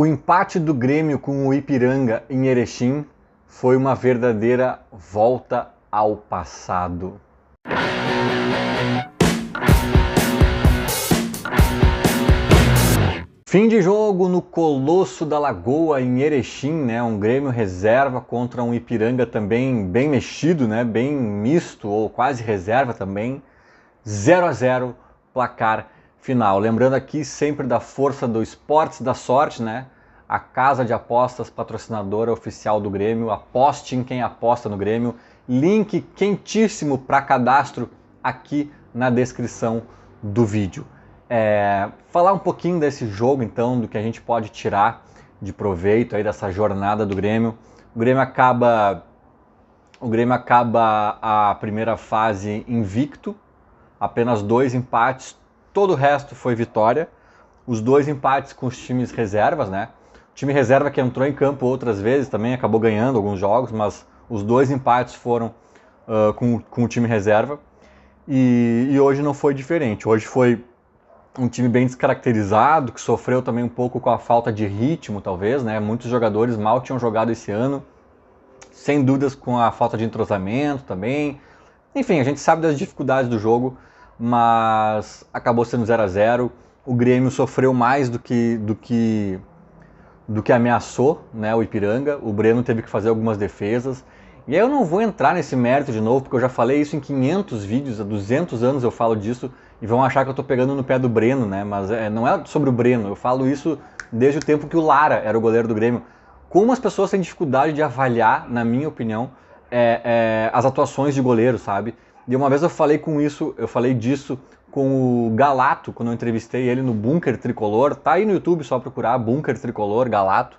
O empate do Grêmio com o Ipiranga em Erechim foi uma verdadeira volta ao passado. Fim de jogo no Colosso da Lagoa, em Erechim, né? Um Grêmio reserva contra um Ipiranga também bem mexido, né? Bem misto, ou quase reserva também. 0-0, placar final. Lembrando aqui sempre da força do Esportes da Sorte, né? A casa de apostas patrocinadora oficial do Grêmio. Aposte em quem aposta no Grêmio. Link quentíssimo para cadastro aqui na descrição do vídeo. Falar um pouquinho desse jogo, então, do que a gente pode tirar de proveito aí dessa jornada do Grêmio. O Grêmio acaba a primeira fase invicto, apenas 2 empates, todo o resto foi vitória. Os 2 empates com os times reservas, né? O time reserva que entrou em campo outras vezes também acabou ganhando alguns jogos, mas os 2 empates foram com o time reserva. E hoje não foi diferente. Hoje foi um time bem descaracterizado, que sofreu também um pouco com a falta de ritmo, talvez, né? Muitos jogadores mal tinham jogado esse ano, sem dúvidas com a falta de entrosamento também. Enfim, a gente sabe das dificuldades do jogo, mas acabou sendo 0-0. O Grêmio sofreu mais do que ameaçou, né, o Ipiranga. O Breno teve que fazer algumas defesas. E aí eu não vou entrar nesse mérito de novo, porque eu já falei isso em 500 vídeos, há 200 anos eu falo disso, e vão achar que eu tô pegando no pé do Breno, né? Mas não é sobre o Breno, eu falo isso desde o tempo que o Lara era o goleiro do Grêmio. Como as pessoas têm dificuldade de avaliar, na minha opinião, as atuações de goleiro, sabe? E uma vez eu falei disso com o Galato, quando eu entrevistei ele no Bunker Tricolor, tá aí no YouTube, só procurar Bunker Tricolor, Galato.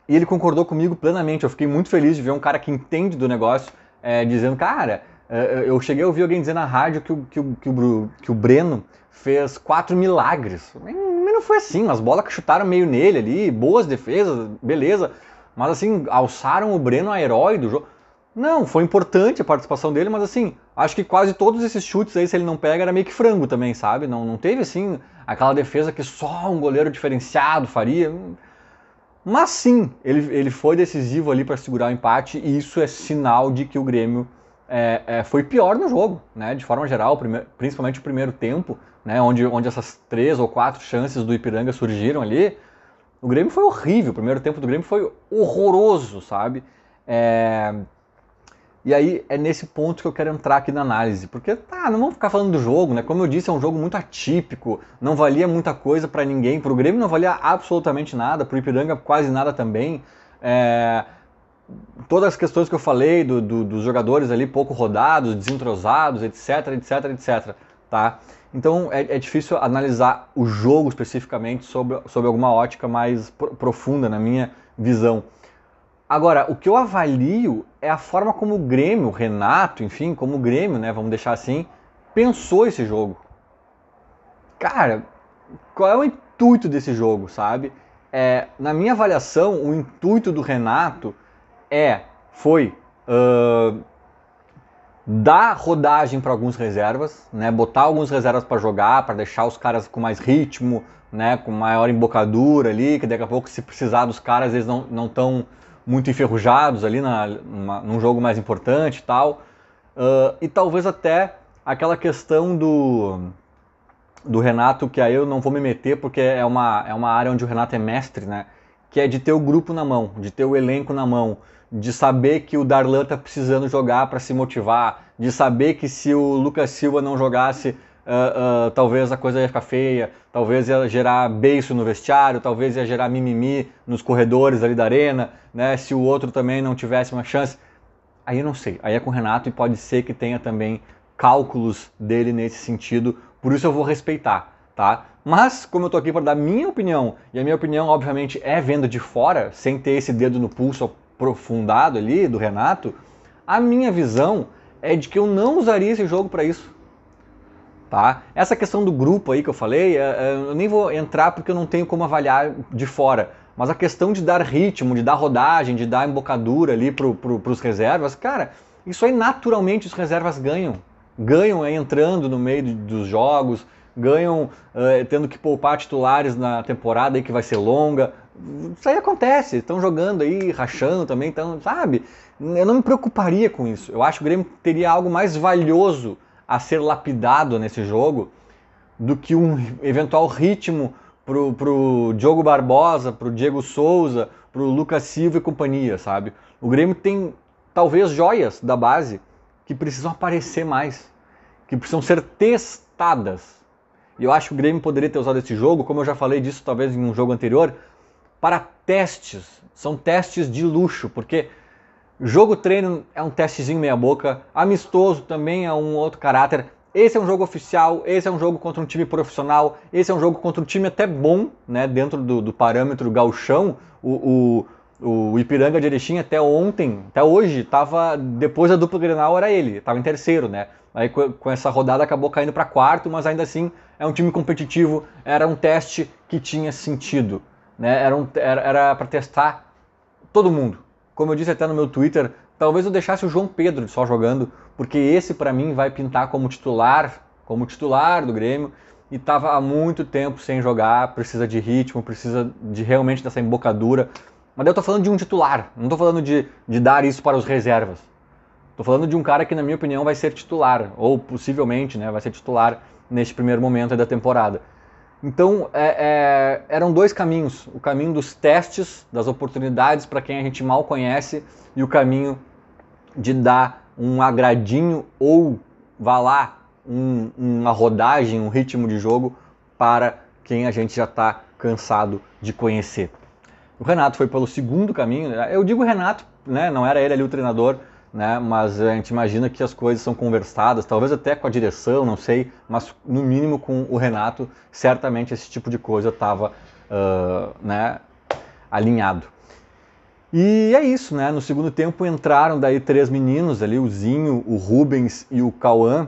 E ele concordou comigo plenamente. Eu fiquei muito feliz de ver um cara que entende do negócio dizendo, cara, eu cheguei a ouvir alguém dizer na rádio que o Breno fez 4 milagres. Mas não foi assim, as bolas que chutaram meio nele ali, boas defesas, beleza. Mas assim, alçaram o Breno a herói do jogo. Não, foi importante a participação dele, mas assim, acho que quase todos esses chutes aí, se ele não pega, era meio que frango também, sabe? Não teve assim, aquela defesa que só um goleiro diferenciado faria. Mas sim, ele foi decisivo ali para segurar o empate, e isso é sinal de que o Grêmio foi pior no jogo, né? De forma geral, principalmente o primeiro tempo, né? Onde essas 3 ou 4 chances do Ipiranga surgiram ali. O Grêmio foi horrível, o primeiro tempo do Grêmio foi horroroso, sabe? E aí é nesse ponto que eu quero entrar aqui na análise, porque não vamos ficar falando do jogo, né? Como eu disse, é um jogo muito atípico, não valia muita coisa para ninguém, pro Grêmio não valia absolutamente nada, pro Ipiranga quase nada também. Todas as questões que eu falei dos jogadores ali pouco rodados, desentrosados, etc, etc, etc, tá? Então é difícil analisar o jogo especificamente sob alguma ótica mais profunda, na minha visão. Agora, o que eu avalio é a forma como o Grêmio, o Renato, enfim, como o Grêmio, né, vamos deixar assim, pensou esse jogo. Cara, qual é o intuito desse jogo, sabe? Na minha avaliação, o intuito do Renato foi dar rodagem para alguns reservas, né, botar alguns reservas para jogar, para deixar os caras com mais ritmo, né, com maior embocadura ali, que daqui a pouco, se precisar dos caras, eles não estão muito enferrujados ali num jogo mais importante e tal. E talvez até aquela questão do Renato, que aí eu não vou me meter porque é uma área onde o Renato é mestre, né? Que é de ter o grupo na mão, de ter o elenco na mão, de saber que o Darlan tá precisando jogar para se motivar, de saber que se o Lucas Silva não jogasse, talvez a coisa ia ficar feia, talvez ia gerar beiço no vestiário, talvez ia gerar mimimi nos corredores ali da arena, né? Se o outro também não tivesse uma chance. Aí eu não sei, aí é com o Renato e pode ser que tenha também cálculos dele nesse sentido, por isso eu vou respeitar, tá? Mas, como eu tô aqui para dar minha opinião, e a minha opinião, obviamente, é vendo de fora, sem ter esse dedo no pulso aprofundado ali do Renato, a minha visão é de que eu não usaria esse jogo para isso. Tá? Essa questão do grupo aí que eu falei, eu nem vou entrar porque eu não tenho como avaliar de fora, mas a questão de dar ritmo, de dar rodagem, de dar embocadura ali pros reservas, cara, isso aí naturalmente os reservas ganham. Ganham entrando no meio dos jogos, ganham tendo que poupar titulares na temporada aí que vai ser longa, Isso aí acontece, estão jogando aí, rachando também, então, sabe? Eu não me preocuparia com isso. Eu acho que o Grêmio teria algo mais valioso a ser lapidado nesse jogo do que um eventual ritmo pro Diogo Barbosa, pro Diego Souza, pro Lucas Silva e companhia, sabe? O Grêmio tem talvez joias da base que precisam aparecer mais, que precisam ser testadas. E eu acho que o Grêmio poderia ter usado esse jogo, como eu já falei disso talvez em um jogo anterior, para testes. São testes de luxo, porque jogo treino é um testezinho meia boca, amistoso também é um outro caráter. Esse é um jogo oficial, esse é um jogo contra um time profissional, esse é um jogo contra um time até bom, né, dentro do parâmetro gauchão. O Ipiranga de Erechim até ontem, até hoje, estava depois da dupla Grenal era ele, estava em terceiro, né? Aí com essa rodada acabou caindo para quarto, mas ainda assim é um time competitivo, era um teste que tinha sentido, né? Era para testar todo mundo. Como eu disse até no meu Twitter, talvez eu deixasse o João Pedro só jogando, porque esse para mim vai pintar como titular do Grêmio, e estava há muito tempo sem jogar, precisa de ritmo, precisa de realmente dessa embocadura. Mas eu tô falando de um titular, não tô falando de dar isso para os reservas. Tô falando de um cara que, na minha opinião, vai ser titular, ou possivelmente, né, vai ser titular neste primeiro momento da temporada. Então, eram dois caminhos. O caminho dos testes, das oportunidades para quem a gente mal conhece, e o caminho de dar um agradinho ou, vá lá, uma rodagem, um ritmo de jogo para quem a gente já está cansado de conhecer. O Renato foi pelo segundo caminho. Eu digo Renato, né, não era ele ali o treinador, né, mas a gente imagina que as coisas são conversadas, talvez até com a direção, não sei, mas no mínimo com o Renato, certamente esse tipo de coisa estava né, alinhado. E é isso, né? No segundo tempo entraram daí três meninos ali, o Zinho, o Rubens e o Cauã,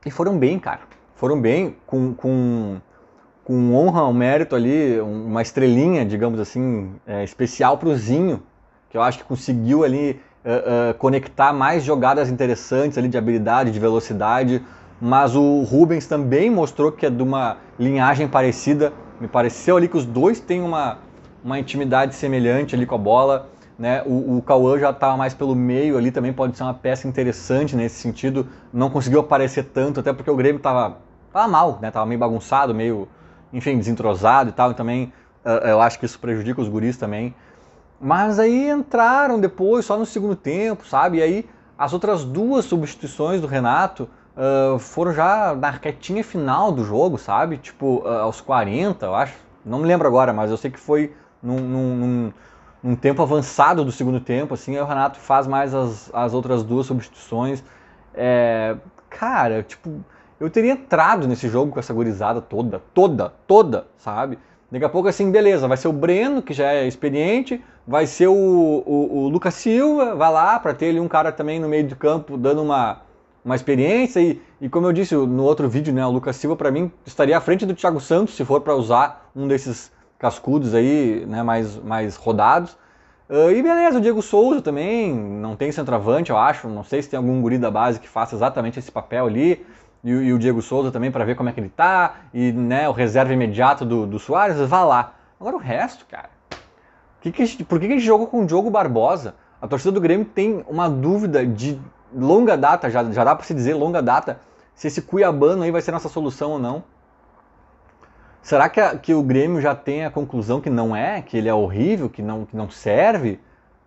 e foram bem, cara. Foram bem, com honra ao mérito ali, uma estrelinha, digamos assim, especial para o Zinho, que eu acho que conseguiu ali conectar mais jogadas interessantes ali de habilidade, de velocidade, mas o Rubens também mostrou que é de uma linhagem parecida. Me pareceu ali que os dois têm uma intimidade semelhante ali com a bola, né? O Cauã já estava mais pelo meio ali, também pode ser uma peça interessante nesse sentido. Não conseguiu aparecer tanto, até porque o Grêmio estava mal, né? Tava meio bagunçado, meio, enfim, desentrosado e tal, e também eu acho que isso prejudica os guris também. Mas aí entraram depois, só no segundo tempo, sabe? E aí as outras duas substituições do Renato foram já na retinha final do jogo, sabe? Tipo, aos 40, eu acho. Não me lembro agora, mas eu sei que foi num tempo avançado do segundo tempo, assim. Aí o Renato faz mais as outras duas substituições. Cara, tipo, eu teria entrado nesse jogo com essa gurizada toda, sabe? Daqui a pouco, assim, beleza, vai ser o Breno, que já é experiente, vai ser o Lucas Silva, vai lá, para ter ali um cara também no meio do campo dando uma experiência, e como eu disse no outro vídeo, né, o Lucas Silva, para mim, estaria à frente do Thiago Santos, se for para usar um desses cascudos aí, né, mais rodados. E beleza, o Diego Souza também, não tem centroavante, eu acho, não sei se tem algum guri da base que faça exatamente esse papel ali, e o Diego Souza também para ver como é que ele tá, e né, o reserva imediato do Soares, vá lá. Agora o resto, cara, por que a gente jogou com o Diogo Barbosa? A torcida do Grêmio tem uma dúvida de longa data, já dá para se dizer longa data, se esse Cuiabano aí vai ser nossa solução ou não. Será que o Grêmio já tem a conclusão que não é, que ele é horrível, que não serve?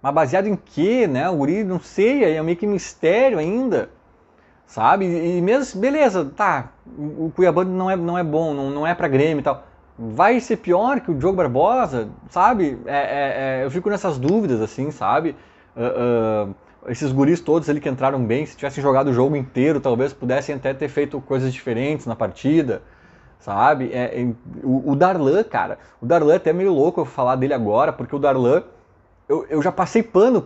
Mas baseado em quê, né? O guri, não sei, é meio que mistério ainda, sabe? E mesmo, beleza, tá, o Cuiabano não é bom, não é pra Grêmio e tal. Vai ser pior que o Diogo Barbosa, sabe? Eu fico nessas dúvidas, assim, sabe? Esses guris todos ali que entraram bem, se tivessem jogado o jogo inteiro, talvez pudessem até ter feito coisas diferentes na partida, sabe? O Darlan, cara, o Darlan é até meio louco eu falar dele agora, porque o Darlan, eu já passei pano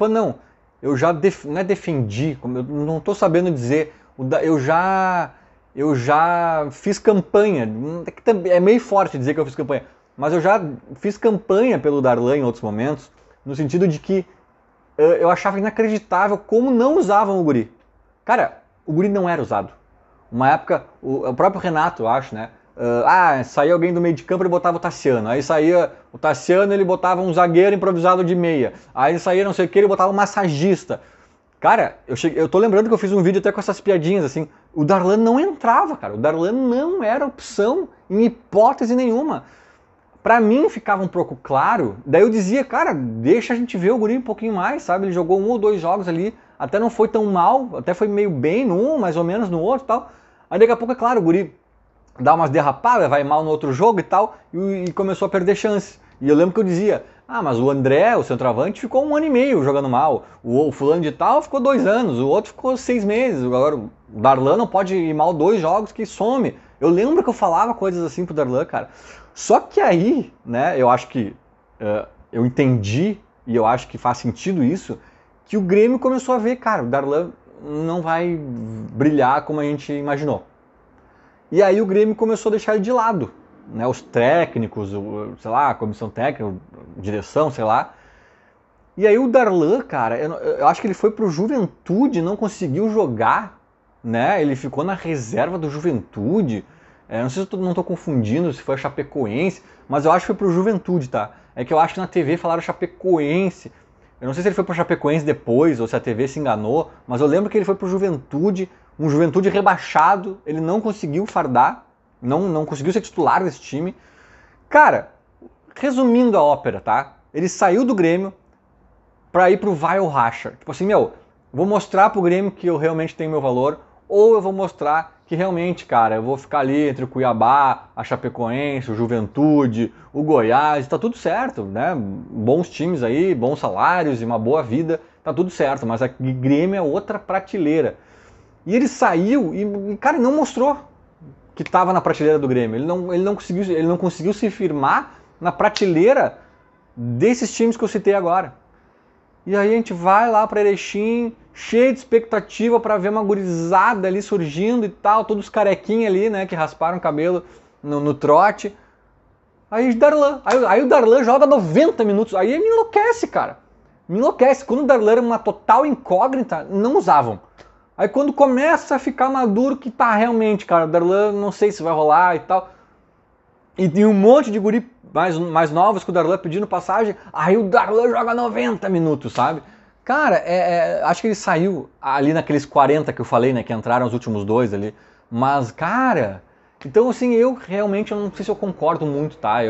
não, eu já não é defendi, eu não estou sabendo dizer, eu já fiz campanha, é meio forte dizer que eu fiz campanha, mas eu já fiz campanha pelo Darlan em outros momentos, no sentido de que eu achava inacreditável como não usavam o guri. Cara, o guri não era usado. Uma época, o próprio Renato, eu acho, né? saía alguém do meio de campo, ele botava o Tassiano. Aí saía o Tassiano, ele botava um zagueiro improvisado de meia. Aí saía não sei o que, ele botava um massagista. Cara, eu tô lembrando que eu fiz um vídeo até com essas piadinhas, assim. O Darlan não entrava, cara. O Darlan não era opção em hipótese nenhuma. Pra mim ficava um pouco claro, daí eu dizia, cara, deixa a gente ver o guri um pouquinho mais, sabe? Ele jogou 1 ou 2 jogos ali, até não foi tão mal, até foi meio bem num, mais ou menos no outro e tal. Aí daqui a pouco, é claro, o guri dá umas derrapadas, vai mal no outro jogo e tal, e começou a perder chance. E eu lembro que eu dizia, mas o André, o centroavante, ficou 1 ano e meio jogando mal, o fulano de tal ficou 2 anos, o outro ficou 6 meses, agora o Darlan não pode ir mal 2 jogos que some. Eu lembro que eu falava coisas assim pro Darlan, cara. Só que aí, né, eu acho que eu entendi, e eu acho que faz sentido isso, que o Grêmio começou a ver, cara, o Darlan não vai brilhar como a gente imaginou. E aí o Grêmio começou a deixar ele de lado, né, os técnicos, sei lá, a comissão técnica, direção, sei lá. E aí o Darlan, cara, eu acho que ele foi pro Juventude, não conseguiu jogar, né, ele ficou na reserva do Juventude. Não sei se eu não estou confundindo, se foi a Chapecoense, mas eu acho que foi pro Juventude, tá? É que eu acho que na TV falaram Chapecoense. Eu não sei se ele foi pro Chapecoense depois, ou se a TV se enganou, mas eu lembro que ele foi pro Juventude, um Juventude rebaixado, ele não conseguiu fardar, não conseguiu ser titular desse time. Cara, resumindo a ópera, tá? Ele saiu do Grêmio pra ir pro vai ou racha. Tipo assim, vou mostrar pro Grêmio que eu realmente tenho meu valor, ou eu vou mostrar que realmente, cara, eu vou ficar ali entre o Cuiabá, a Chapecoense, o Juventude, o Goiás, tá tudo certo, né? Bons times aí, bons salários e uma boa vida, tá tudo certo, mas a Grêmio é outra prateleira. E ele saiu e cara, não mostrou que estava na prateleira do Grêmio. Ele não conseguiu se firmar na prateleira desses times que eu citei agora. E aí a gente vai lá para Erechim, cheio de expectativa para ver uma gurizada ali surgindo e tal, todos carequinhos ali, né, que rasparam o cabelo no trote. Aí o Darlan joga 90 minutos, aí me enlouquece, cara. Me enlouquece. Quando o Darlan era uma total incógnita, não usavam. Aí quando começa a ficar maduro que tá realmente, cara, o Darlan não sei se vai rolar e tal. E um monte de guri mais novos que o Darlan pedindo passagem, aí o Darlan joga 90 minutos, sabe? Cara, acho que ele saiu ali naqueles 40 que eu falei, né, que entraram os últimos 2 ali. Mas, cara, então assim, eu realmente eu não sei se eu concordo muito, tá?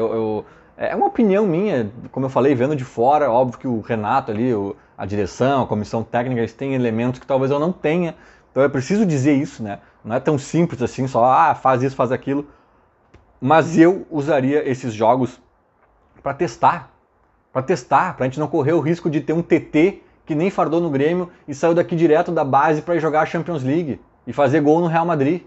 É uma opinião minha, como eu falei, vendo de fora, óbvio que o Renato ali, a direção, a comissão técnica, eles têm elementos que talvez eu não tenha. Então é preciso dizer isso, né? Não é tão simples assim, só faz isso, faz aquilo. Mas eu usaria esses jogos para testar, pra a gente não correr o risco de ter um TT que nem fardou no Grêmio e saiu daqui direto da base para ir jogar a Champions League e fazer gol no Real Madrid,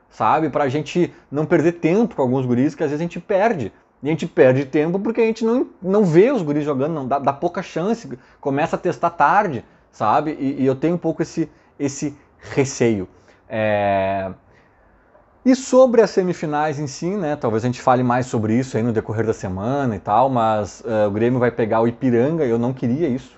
sabe? Pra gente não perder tempo com alguns guris que às vezes a gente perde. E a gente perde tempo porque a gente não vê os guris jogando, não dá pouca chance, começa a testar tarde, sabe? E eu tenho um pouco esse receio. E sobre as semifinais em si, né, talvez a gente fale mais sobre isso aí no decorrer da semana e tal, mas o Grêmio vai pegar o Ipiranga e eu não queria isso.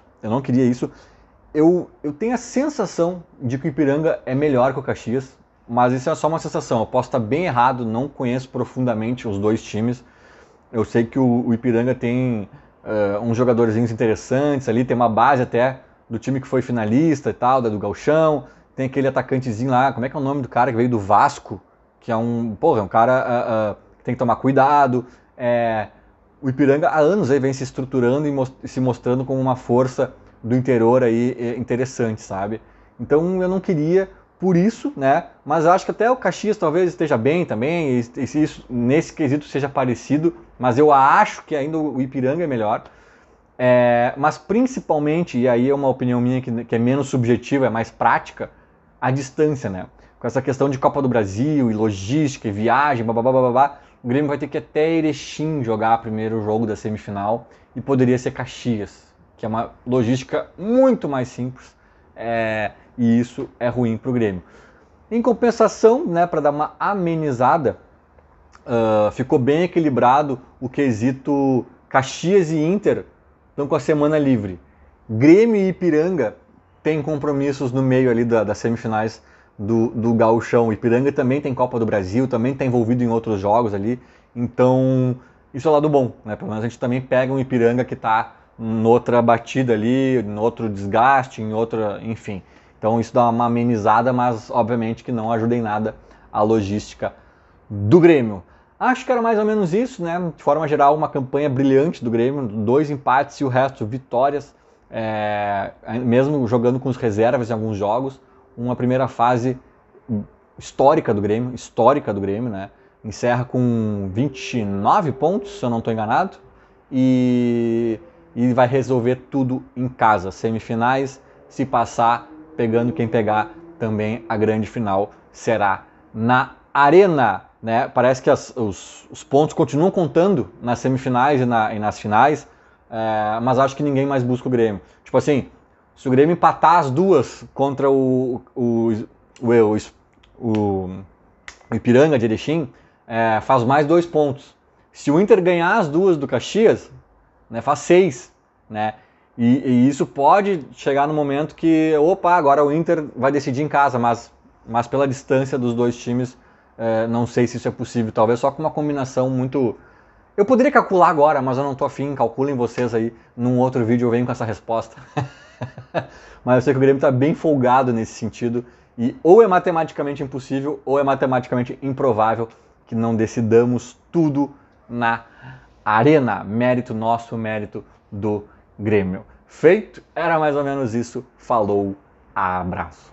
Eu tenho a sensação de que o Ipiranga é melhor que o Caxias, mas isso é só uma sensação. Eu posso estar bem errado, não conheço profundamente os dois times. Eu sei que o Ipiranga tem uns jogadorzinhos interessantes ali, tem uma base até do time que foi finalista e tal, do Gauchão. Tem aquele atacantezinho lá, como é que é o nome do cara que veio do Vasco? Que é um cara que tem que tomar cuidado. O Ipiranga há anos aí vem se estruturando e se mostrando como uma força do interior aí interessante, sabe? Então eu não queria por isso, né? Mas acho que até o Caxias talvez esteja bem também, e se isso nesse quesito seja parecido, mas eu acho que ainda o Ipiranga é melhor. Mas principalmente, e aí é uma opinião minha que é menos subjetiva, é mais prática, a distância, né? Com essa questão de Copa do Brasil e logística e viagem, babá, o Grêmio vai ter que ir até Erechim jogar primeiro o jogo da semifinal e poderia ser Caxias, que é uma logística muito mais simples, e isso é ruim para o Grêmio. Em compensação, né, para dar uma amenizada, ficou bem equilibrado o quesito Caxias e Inter estão com a semana livre. Grêmio e Ipiranga têm compromissos no meio ali das semifinais do Gauchão. O Ipiranga também tem Copa do Brasil, também está envolvido em outros jogos ali. Então, isso é o lado bom, né? Pelo menos a gente também pega um Ipiranga que está em outra batida ali, em outro desgaste, em outra, enfim. Então isso dá uma amenizada, mas obviamente que não ajuda em nada a logística do Grêmio. Acho que era mais ou menos isso, né? De forma geral, uma campanha brilhante do Grêmio, 2 empates e o resto vitórias, mesmo jogando com os reservas em alguns jogos. Uma primeira fase histórica do Grêmio, né? Encerra com 29 pontos, se eu não estou enganado, e vai resolver tudo em casa. Semifinais, se passar, pegando quem pegar, também a grande final será na Arena, né? Parece que os pontos continuam contando nas semifinais e nas finais, mas acho que ninguém mais busca o Grêmio. Tipo assim, se o Grêmio empatar as duas contra o Ipiranga de Erechim, faz mais 2 pontos. Se o Inter ganhar as duas do Caxias, né, faz 6, né? E isso pode chegar no momento que, opa, agora o Inter vai decidir em casa, mas pela distância dos dois times, não sei se isso é possível. Talvez só com uma combinação muito... Eu poderia calcular agora, mas eu não tô afim. Calculem vocês aí. Num outro vídeo eu venho com essa resposta. Mas eu sei que o Grêmio está bem folgado nesse sentido. E ou é matematicamente impossível, ou é matematicamente improvável que não decidamos tudo na Arena. Mérito nosso, mérito do Grêmio. Feito? Era mais ou menos isso. Falou, abraço.